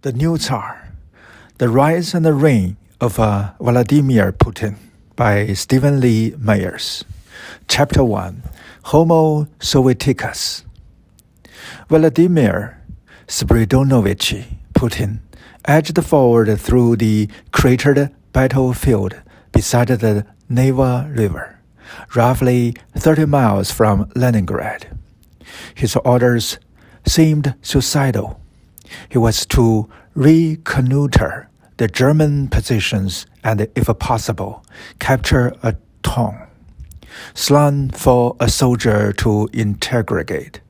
The New Tsar, The Rise and the Reign of Vladimir Putin by Stephen Lee Mayers. Chapter 1, Homo Sovieticus. Vladimir Spiridonovich Putin edged forward through the cratered battlefield beside the Neva River, roughly 30 miles from Leningrad. His orders seemed suicidal. He was to reconnoiter the German positions and, if possible, capture a town. Slang for a soldier to interrogate.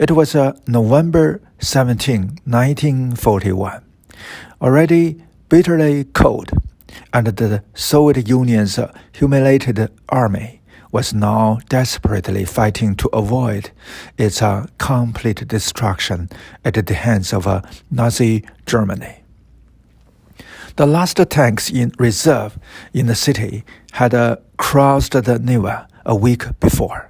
It was November 17, 1941, already bitterly cold, and the Soviet Union's humiliated army was now desperately fighting to avoid its complete destruction at the hands of Nazi Germany. The last tanks in reserve in the city had crossed the Neva a week before,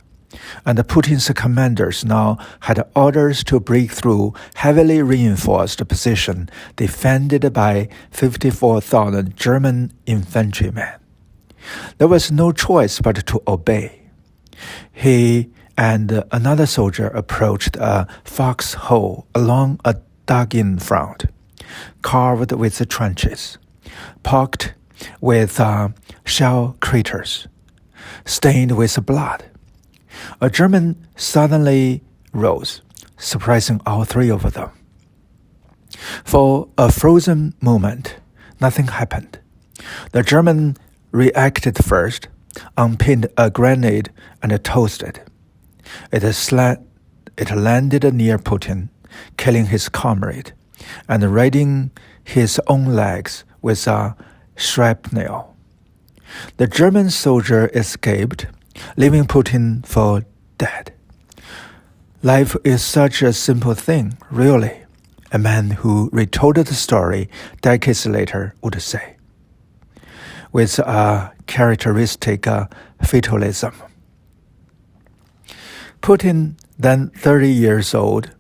and Putin's commanders now had orders to break through heavily reinforced position defended by 54,000 German infantrymen. There was no choice but to obey. He and another soldier approached a foxhole along a dug-in front, carved with trenches, pocked with shell craters, stained with blood. A German suddenly rose, surprising all three of them. For a frozen moment, nothing happened. The German reacted first, unpinned a grenade, and tossed it. It landed near Putin, killing his comrade, and raiding his own legs with a shrapnel. The German soldier escaped, leaving Putin for dead. Life is such a simple thing, really, a man who retold the story decades later would say, with a characteristic fatalism. Putin, then 30 years old,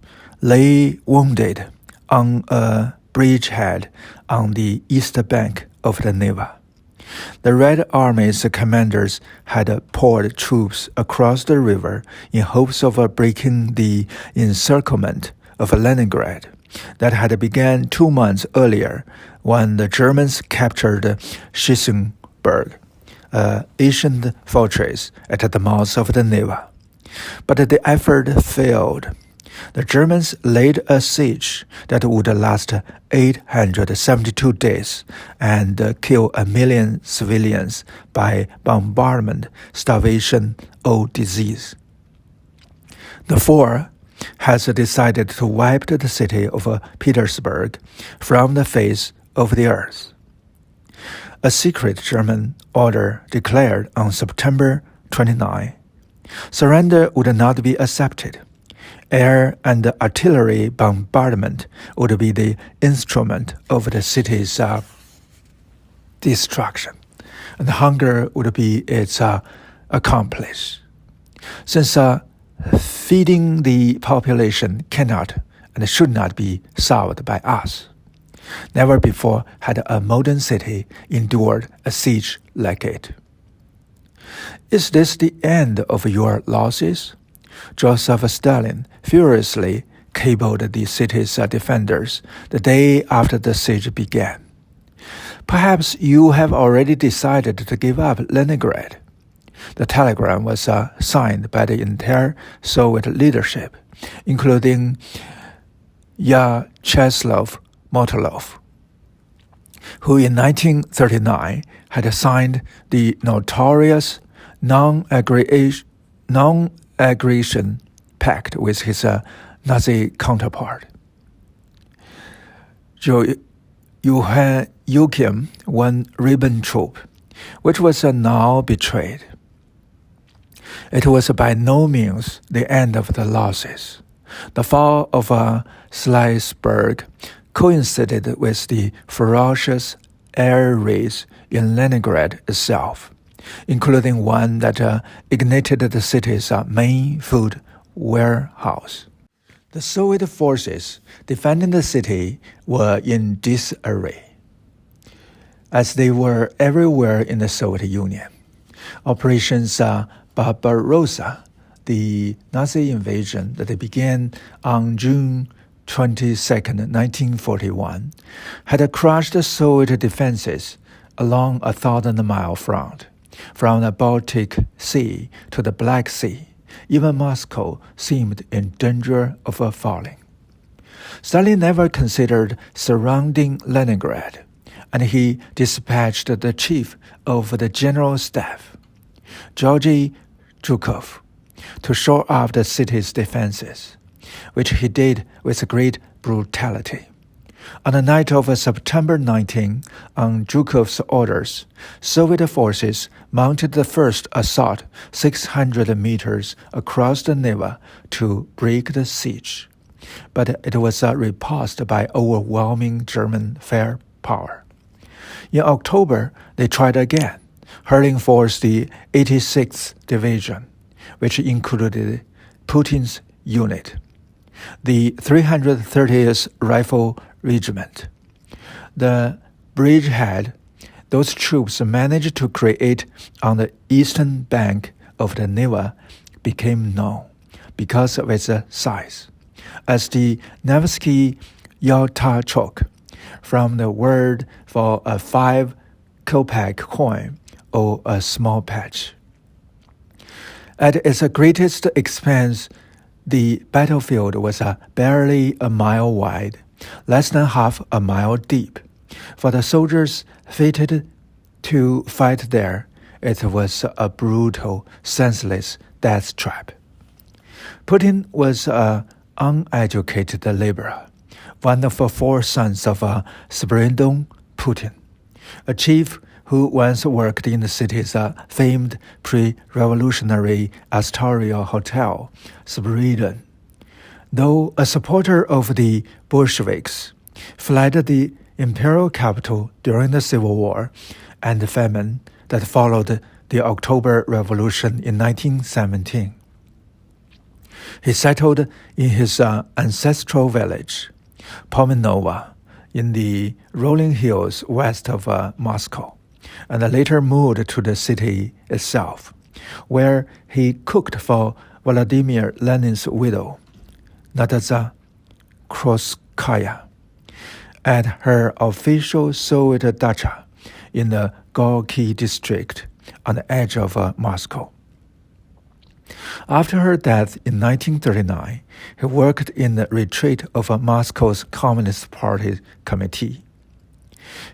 lay wounded on a bridgehead on the east bank of the Neva. The Red Army's commanders had poured troops across the river in hopes of breaking the encirclement of Leningrad that had begun 2 months earlier when the Germans captured Schüssenberg, an ancient fortress at the mouth of the Neva. But the effort failed. The Germans laid a siege that would last 872 days and kill 1 million civilians by bombardment, starvation, or disease. The foe has decided to wipe the city of Petersburg from the face of the earth. A secret German order declared on September 29, surrender would not be accepted. Air and artillery bombardment would be the instrument of the city's destruction, and hunger would be its accomplice. Since feeding the population cannot and should not be solved by us, never before had a modern city endured a siege like it. Is this the end of your losses? Joseph Stalin furiously cabled the city's defenders the day after the siege began. Perhaps you have already decided to give up Leningrad. The telegram was signed by the entire Soviet leadership, including Vyacheslav Molotov, who in 1939 had signed the notorious non-aggression pact with his Nazi counterpart. Joachim von Ribbentrop, which was now betrayed. It was by no means the end of the losses. The fall of Schüssenberg coincided with the ferocious air raids in Leningrad itself, including one that ignited the city's main food warehouse. The Soviet forces defending the city were in disarray, as they were everywhere in the Soviet Union. Operations Barbarossa, the Nazi invasion that began on June 22, 1941, had crushed the Soviet defenses along a 1,000-mile front, from the Baltic Sea to the Black Sea. Even Moscow seemed in danger of falling. Stalin never considered surrounding Leningrad, and he dispatched the chief of the general staff, Georgy Zhukov, to shore up the city's defenses, which he did with great brutality. On the night of September 19, on Zhukov's orders, Soviet forces mounted the first assault 600 meters across the Neva to break the siege, but it was repulsed by overwhelming German firepower. In October, they tried again, hurling forth the 86th Division, which included Putin's unit, the 330th Rifle Regiment. The bridgehead those troops managed to create on the eastern bank of the Neva became known because of its size as the Nevsky Yaltachok, from the word for a 5-kopeck coin or a small patch. At its greatest expense, the battlefield was barely a mile wide, less than half a mile deep. For the soldiers fated to fight there, it was a brutal, senseless death trap. Putin was an uneducated laborer, one of 4 sons of Spiridon Putin, a chief who once worked in the city's famed pre-revolutionary Astoria Hotel, Spiridon. Though a supporter of the Bolsheviks, fled the imperial capital during the Civil War and the famine that followed the October Revolution in 1917. He settled in his ancestral village, Pomenova, in the rolling hills west of Moscow, and later moved to the city itself, where he cooked for Vladimir Lenin's widow, Nadezhda Krotskaya, at her official Soviet dacha in the Gorky district on the edge of Moscow. After her death in 1939, he worked in the retreat of Moscow's Communist Party committee.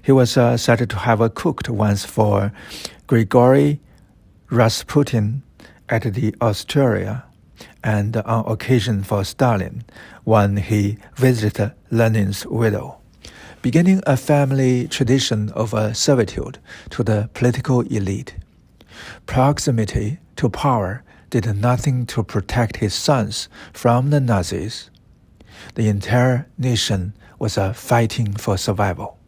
He was said to have cooked once for Grigory Rasputin at the Astoria, and on occasion for Stalin when he visited Lenin's widow, beginning a family tradition of servitude to the political elite. Proximity to power did nothing to protect his sons from the Nazis. The entire nation was fighting for survival.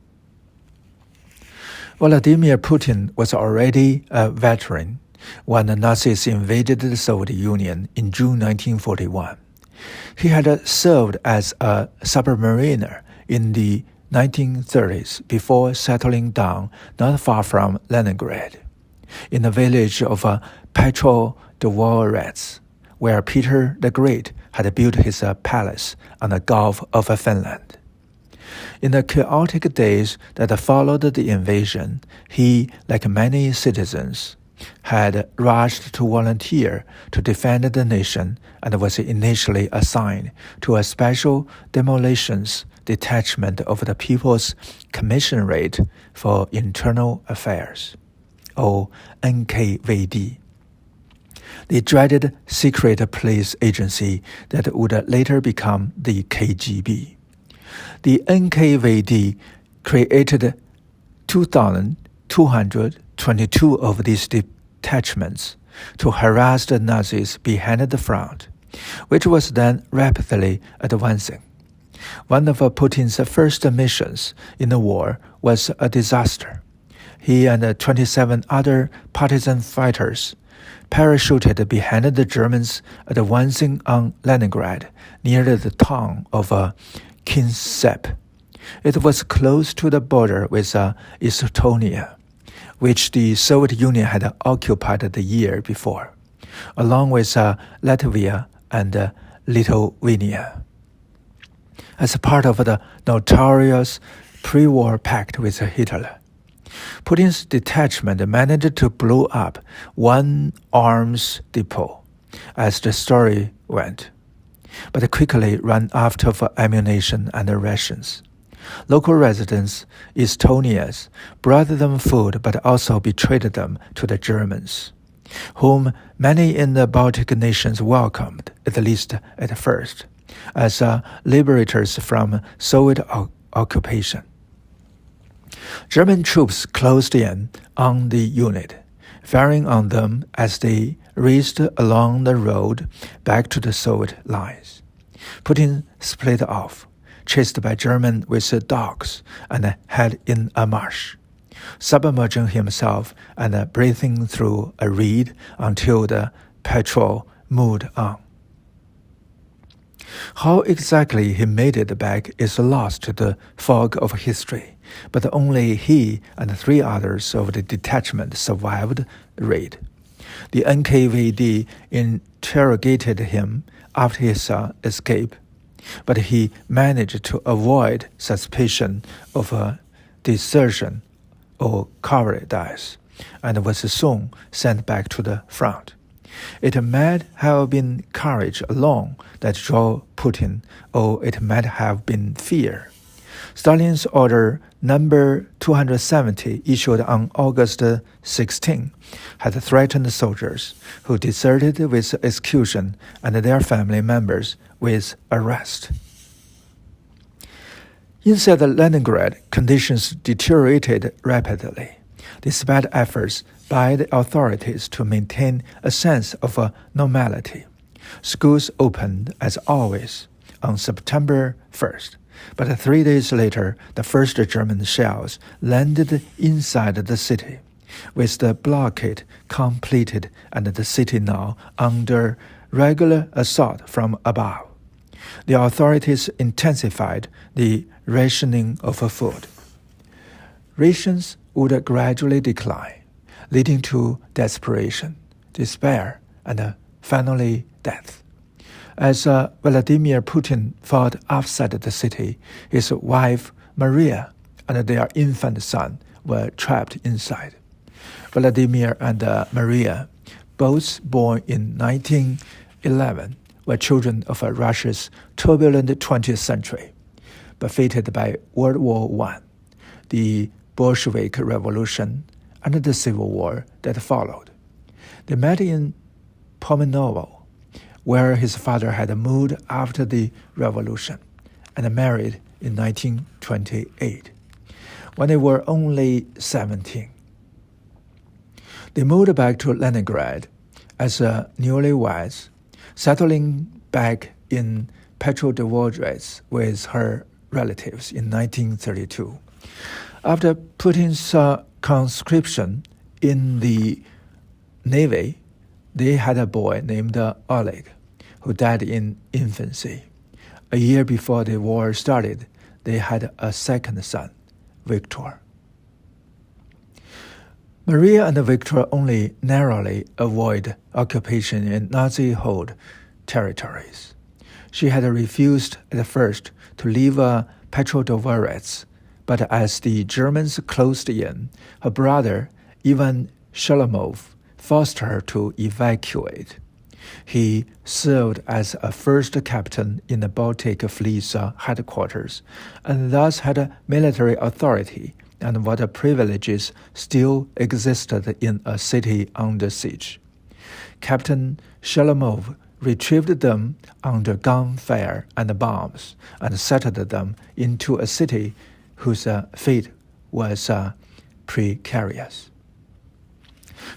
Vladimir Putin was already a veteran when the Nazis invaded the Soviet Union in June 1941. He had served as a submariner in the 1930s before settling down not far from Leningrad, in the village of Petrodvorets, where Peter the Great had built his palace on the Gulf of Finland. In the chaotic days that followed the invasion, he, like many citizens, had rushed to volunteer to defend the nation and was initially assigned to a special demolitions detachment of the People's Commissariat for Internal Affairs, or NKVD, the dreaded secret police agency that would later become the KGB. The NKVD created 2,222 of these detachments to harass the Nazis behind the front, which was then rapidly advancing. One of Putin's first missions in the war was a disaster. He and 27 other partisan fighters parachuted behind the Germans advancing on Leningrad near the town of Kinsepp. It was close to the border with Estonia, which the Soviet Union had occupied the year before, along with Latvia and Lithuania. As part of the notorious pre-war pact with Hitler, Putin's detachment managed to blow up one arms depot, as the story went, but quickly ran out of ammunition and rations. Local residents, Estonians, brought them food but also betrayed them to the Germans, whom many in the Baltic nations welcomed, at least at first, as liberators from Soviet occupation. German troops closed in on the unit, firing on them as they raced along the road back to the Soviet lines. Putin split off, chased by Germans with dogs, and hid in a marsh, submerging himself and breathing through a reed until the patrol moved on. How exactly he made it back is lost to the fog of history, but only he and 3 others of the detachment survived the raid. The NKVD interrogated him after his escape, but he managed to avoid suspicion of desertion or cowardice, and was soon sent back to the front. It might have been courage alone that drove Putin, or it might have been fear. Stalin's order number 270, issued on August 16, had threatened soldiers who deserted with execution and their family members with arrest. Inside Leningrad, conditions deteriorated rapidly, despite efforts by the authorities to maintain a sense of normality. Schools opened, as always, on September 1st, but 3 days later, the first German shells landed inside the city, with the blockade completed and the city now under regular assault from above. The authorities intensified the rationing of food. Rations would gradually decline, leading to desperation, despair, and finally death. As Vladimir Putin fought outside the city, his wife Maria and their infant son were trapped inside. Vladimir and Maria, both born in 1911, were children of Russia's turbulent 20th century, buffeted by World War I, the Bolshevik Revolution, and the Civil War that followed. They met in Pomenovo, where his father had moved after the revolution, and married in 1928, when they were only 17. They moved back to Leningrad as newlyweds, settling back in Petrodvorets with her relatives in 1932. After Putin's conscription in the Navy, they had a boy named Oleg, who died in infancy. A year before the war started, they had a second son, Victor. Maria and Victor only narrowly avoid occupation in Nazi-held territories. She had refused at first to leave Petrodvorets, but as the Germans closed in, her brother, Ivan Shalomov, forced her to evacuate. He served as a first captain in the Baltic Fleet's headquarters, and thus had military authority and what privileges still existed in a city under siege. Captain Shalomov retrieved them under gunfire and bombs and settled them into a city whose fate was precarious.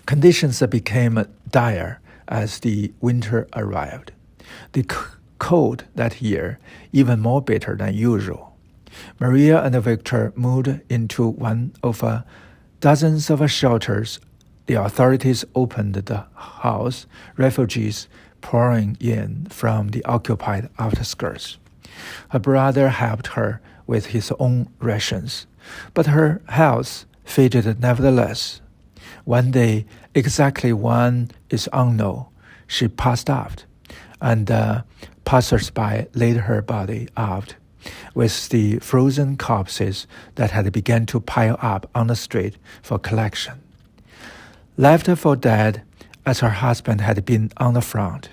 Conditions became dire as the winter arrived. The cold that year even more bitter than usual. Maria and Victor moved into one of dozens of shelters. The authorities opened the house, refugees pouring in from the occupied outskirts. Her brother helped her with his own rations, but her health faded nevertheless. One day, exactly when is unknown, she passed out, and passers-by laid her body out with the frozen corpses that had begun to pile up on the street for collection. Left for dead as her husband had been on the front,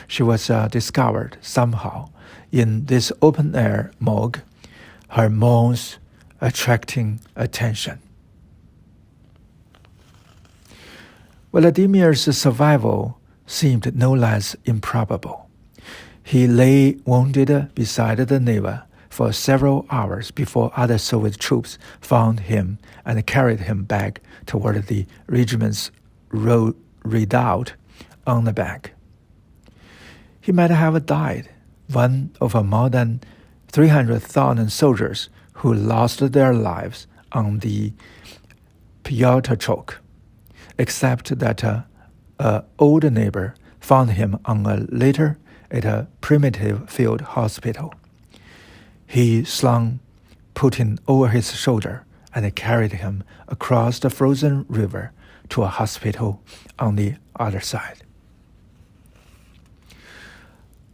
she was discovered somehow in this open-air morgue, her moans attracting attention. Vladimir's survival seemed no less improbable. He lay wounded beside the Neva for several hours before other Soviet troops found him and carried him back toward the regiment's redoubt on the bank. He might have died, one of more than 300,000 soldiers who lost their lives on the Pyotr Chok, except that an old neighbor found him on a litter at a primitive field hospital. He slung Putin over his shoulder and carried him across the frozen river to a hospital on the other side.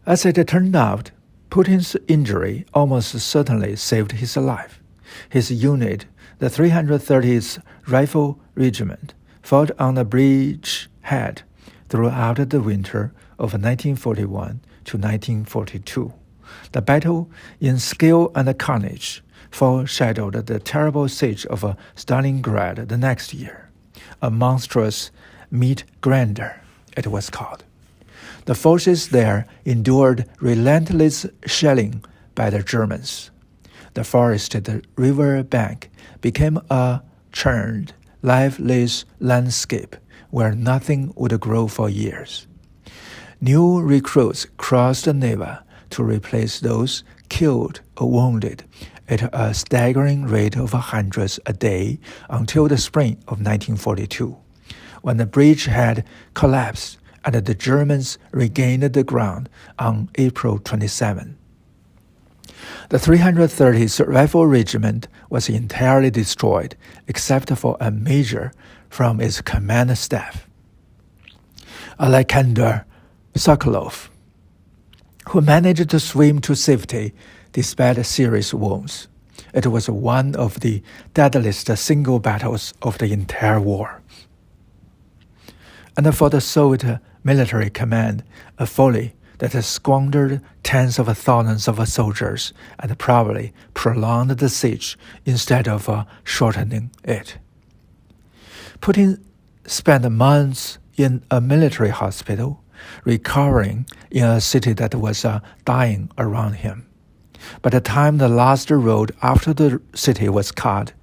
As it turned out, Putin's injury almost certainly saved his life. His unit, the 330th Rifle Regiment, fought on the bridgehead throughout the winter of 1941 to 1942. The battle in skill and carnage foreshadowed the terrible siege of Stalingrad the next year, a monstrous meat grinder, it was called. The forces there endured relentless shelling by the Germans. The forested river bank became a churned, lifeless landscape where nothing would grow for years. New recruits crossed the Neva to replace those killed or wounded at a staggering rate of hundreds a day until the spring of 1942, when the bridge had collapsed and the Germans regained the ground on April 27. The 330th Rifle Regiment was entirely destroyed except for a major from its command staff, Alexander Sokolov, who managed to swim to safety despite serious wounds. It was one of the deadliest single battles of the entire war. And for the Soviet military command, a folly that has squandered tens of thousands of soldiers and probably prolonged the siege instead of shortening it. Putin spent months in a military hospital, recovering in a city that was dying around him. By the time the last road after the city was cut,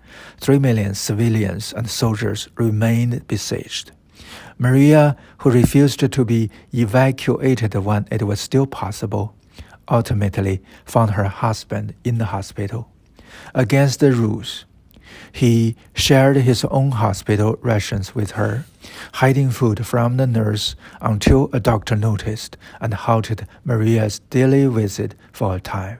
3 million civilians and soldiers remained besieged. Maria, who refused to be evacuated when it was still possible, ultimately found her husband in the hospital. Against the rules, he shared his own hospital rations with her, hiding food from the nurse until a doctor noticed and halted Maria's daily visit for a time.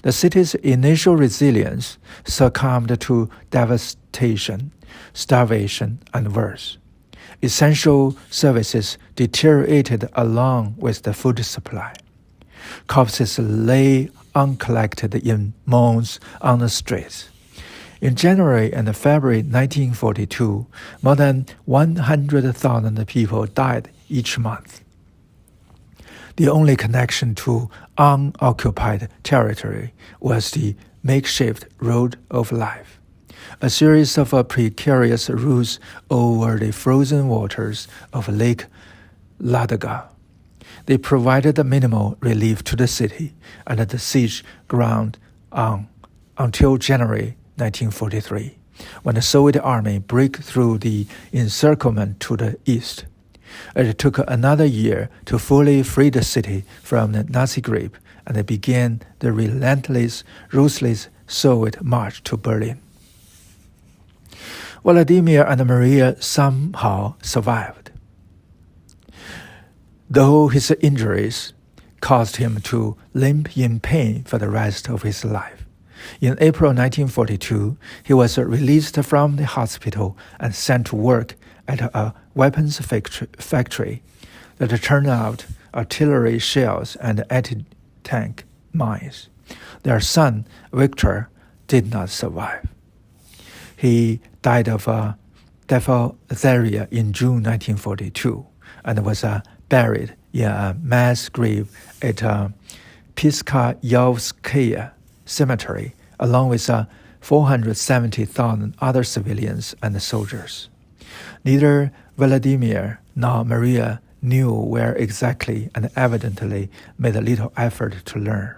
The city's initial resilience succumbed to devastation, starvation, and worse. Essential services deteriorated along with the food supply. Corpses lay uncollected in mounds on the streets. In January and February 1942, more than 100,000 people died each month. The only connection to unoccupied territory was the makeshift road of life, a series of precarious routes over the frozen waters of Lake Ladoga. They provided minimal relief to the city, and the siege ground on until January 1943, when the Soviet army broke through the encirclement to the east. It took another year to fully free the city from the Nazi grip and began the relentless, ruthless Soviet march to Berlin. Vladimir and Maria somehow survived, though his injuries caused him to limp in pain for the rest of his life. In April 1942, he was released from the hospital and sent to work at a weapons factory that turned out artillery shells and anti-tank mines. Their son, Victor, did not survive. He died of diphtheria in June 1942 and was buried in a mass grave at Piskayevskaya Cemetery, along with 470,000 other civilians and soldiers. Neither Vladimir nor Maria knew where exactly and evidently made little effort to learn.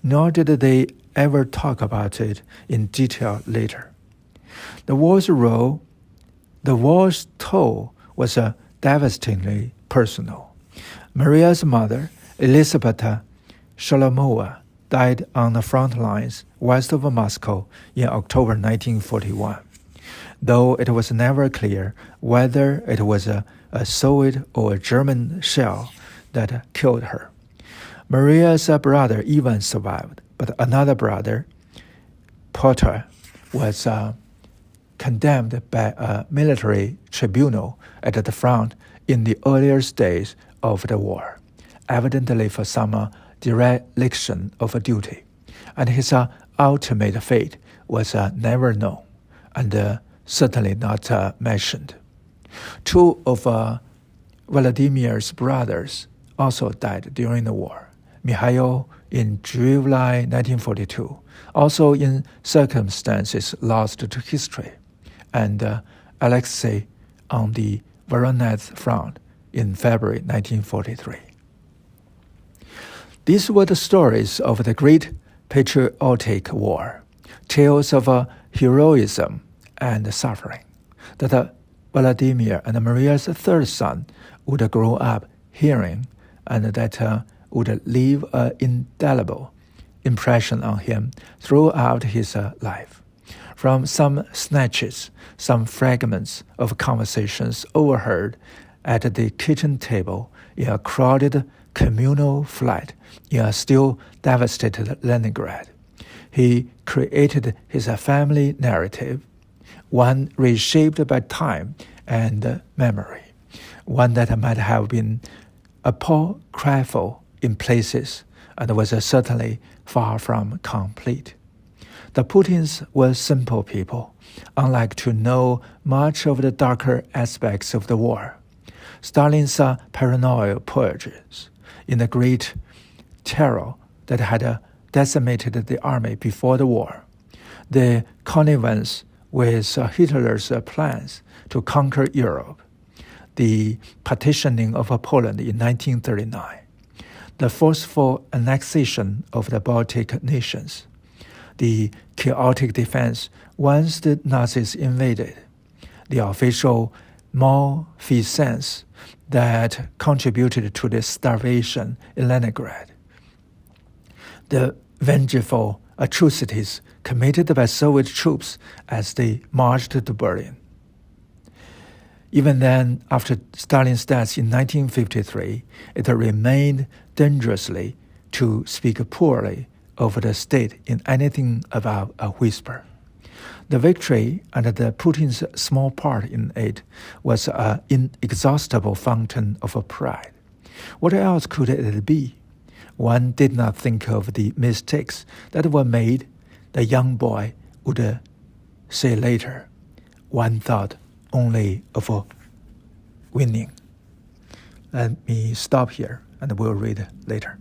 Nor did they ever talk about it in detail later. The war's toll was devastatingly personal. Maria's mother, Elizabeth Sholomova, died on the front lines west of Moscow in October 1941, though it was never clear whether it was a Soviet or a German shell that killed her. Maria's brother Ivan survived, but another brother, Piotr, was condemned by a military tribunal at the front in the earliest days of the war, evidently for some dereliction of duty, and his ultimate fate was never known and certainly not mentioned. Two of Vladimir's brothers also died during the war. Mikhail in July 1942, also in circumstances lost to history, and Alexei on the Voronezh front in February 1943. These were the stories of the Great Patriotic War, tales of heroism and suffering, that Vladimir and Maria's third son would grow up hearing, and that would leave an indelible impression on him throughout his life. From some snatches, some fragments of conversations overheard at the kitchen table in a crowded communal flat in a still devastated Leningrad, he created his family narrative, one reshaped by time and memory, one that might have been apocryphal in places and was certainly far from complete. The Putins were simple people, unlike to know much of the darker aspects of the war. Stalin's paranoia purges in the Great Terror that had decimated the army before the war, the connivance with Hitler's plans to conquer Europe, the partitioning of Poland in 1939, the forceful annexation of the Baltic nations, the chaotic defense once the Nazis invaded, the official malfeasance that contributed to the starvation in Leningrad, the vengeful atrocities committed by Soviet troops as they marched to Berlin. Even then, after Stalin's death in 1953, it remained dangerously to speak poorly of the state in anything above a whisper. The victory and the Putin's small part in it was an inexhaustible fountain of pride. What else could it be? One did not think of the mistakes that were made, the young boy would say later. One thought only of winning. Let me stop here and we'll read later.